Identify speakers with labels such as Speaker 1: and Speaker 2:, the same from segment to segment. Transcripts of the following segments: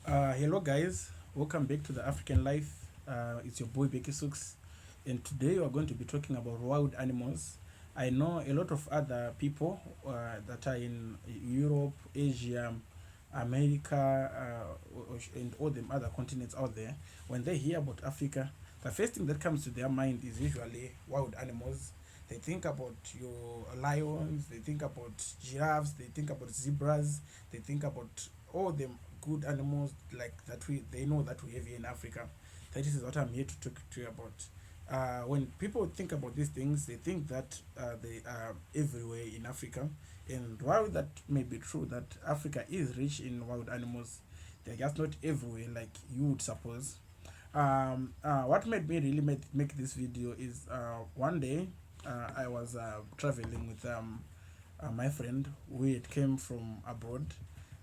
Speaker 1: Hello guys, welcome back to the African Life. It's your boy Becky Sux, and today we are going to be talking about wild animals. I know a lot of other people that are in Europe, Asia, America, and all the other continents out there. When they hear about Africa, the first thing that comes to their mind is usually wild animals. They think about your lions, they think about giraffes, they think about zebras, they think about all the good animals like that they know that we have here in Africa. That is what I'm here to talk to you about. When people think about these things, they think that they are everywhere in Africa. And while that may be true, that Africa is rich in wild animals, they're just not everywhere like you would suppose. What made me really make this video is one day I was traveling with my friend who had came from abroad,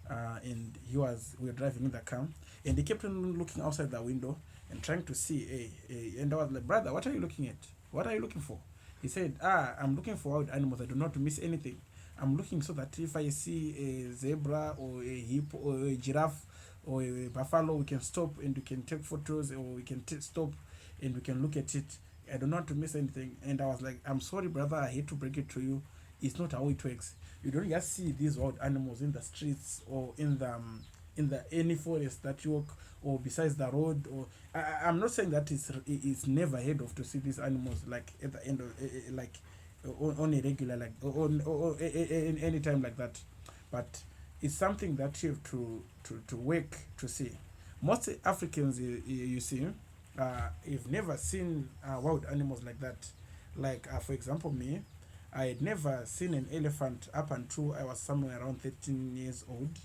Speaker 1: and we were driving in the car, and he kept on looking outside the window and trying to see and I was like, brother, what are you looking at? What are you looking for? He said, I'm looking for wild animals. I do not miss anything. I'm looking so that if I see a zebra or a hippo or a giraffe or a buffalo, we can stop and we can take photos, or we can stop and we can look at it. I don't want to miss anything. And I was like, I'm sorry, brother, I hate to break it to you. It's not how it works. You don't just see these wild animals in the streets or in the any forest that you walk, or besides the road. Or I'm not saying that it's never heard of to see these animals like at the end of like on a regular, like any time like that, but it's something that you have to work to see. Most Africans, you see, you've never seen wild animals like that. Like for example, me, I had never seen an elephant up until I was somewhere around 13 years old,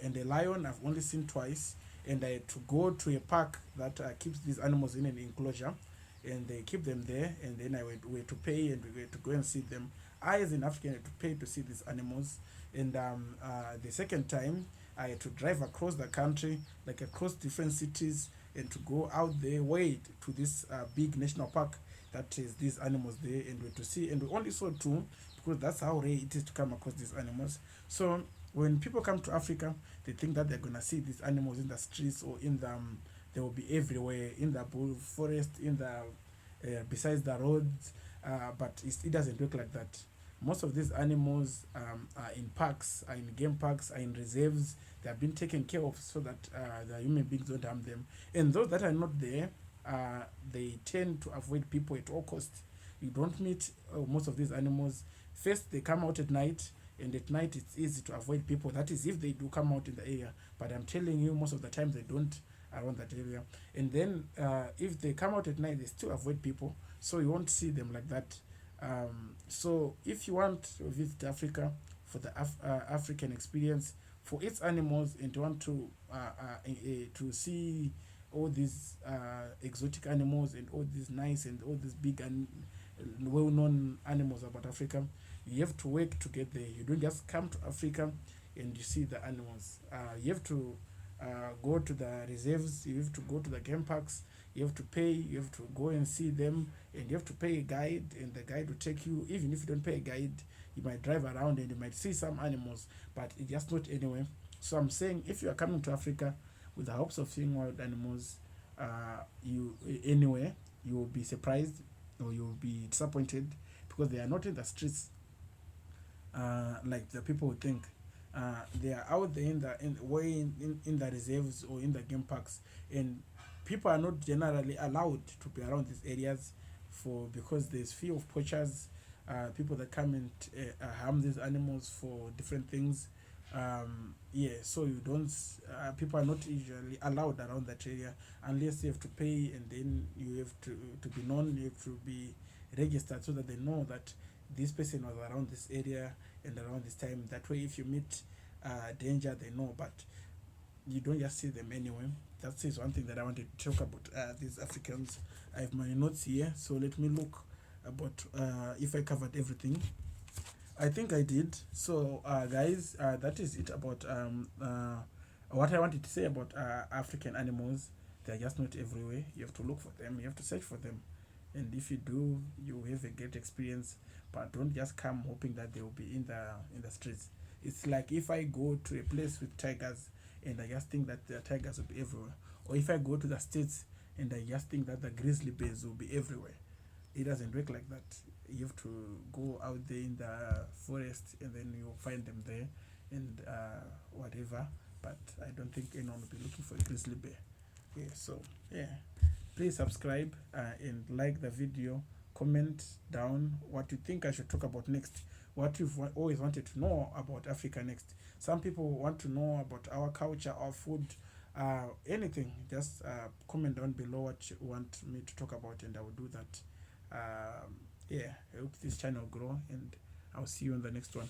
Speaker 1: and a lion I've only seen twice. And I had to go to a park that keeps these animals in an enclosure, and they keep them there. And then we had to pay, and we had to go and see them. I, as an African, had to pay to see these animals. And the second time, I had to drive across the country, like across different cities, and to go out there, wait to this big national park that is these animals there, and we had to see. And we only saw two, because that's how rare it is to come across these animals. So when people come to Africa, they think that they're gonna see these animals in the streets or in the they will be everywhere in the bull forest, in the besides the roads, but it doesn't work like that. Most of these animals are in parks, are in game parks, are in reserves. They have been taken care of so that the human beings don't harm them. And those that are not there, they tend to avoid people at all costs. You don't meet most of these animals. First, they come out at night, and at night it's easy to avoid people. That is if they do come out in the area. But I'm telling you, most of the time they don't around that area. And then if they come out at night, they still avoid people, so you won't see them like that. So if you want to visit Africa for the African experience, for its animals, and to want to see all these exotic animals and all these nice and all these big and well-known animals about Africa, you have to work to get there. You don't just come to Africa and you see the animals. You have to go to the reserves, you have to go to the game parks, you have to pay, you have to go and see them, and you have to pay a guide, and the guide will take you. Even if you don't pay a guide, you might drive around and you might see some animals, but it's just not anywhere. So I'm saying, if you are coming to Africa with the hopes of seeing wild animals, you anywhere, you will be surprised or you will be disappointed, because they are not in the streets like the people would think. They are out there in the reserves or in the game parks, and people are not generally allowed to be around these areas for because there's fear of poachers, people that come and harm these animals for different things. Yeah, so you don't. People are not usually allowed around that area unless you have to pay, and then you have to be known. You have to be registered so that they know that this person was around this area and around this time. That way, if you meet danger, they know. But you don't just see them anyway. That is one thing that I wanted to talk about these Africans. I have my notes here, so let me look about if I covered everything. I think I did. So, guys, that is it about what I wanted to say about African animals. They're just not everywhere. You have to look for them. You have to search for them, and if you do, you have a great experience. But don't just come hoping that they will be in the streets. It's like if I go to a place with tigers and I just think that the tigers will be everywhere. Or if I go to the States and I just think that the grizzly bears will be everywhere. It doesn't work like that. You have to go out there in the forest and then you find them there and whatever. But I don't think anyone will be looking for a grizzly bear. Yeah, so yeah. Please subscribe and like the video. Comment down what you think I should talk about next. What you've always wanted to know about Africa next. Some people want to know about our culture, our food, anything. Just comment down below what you want me to talk about, and I will do that. Yeah, I hope this channel grow, and I'll see you in the next one.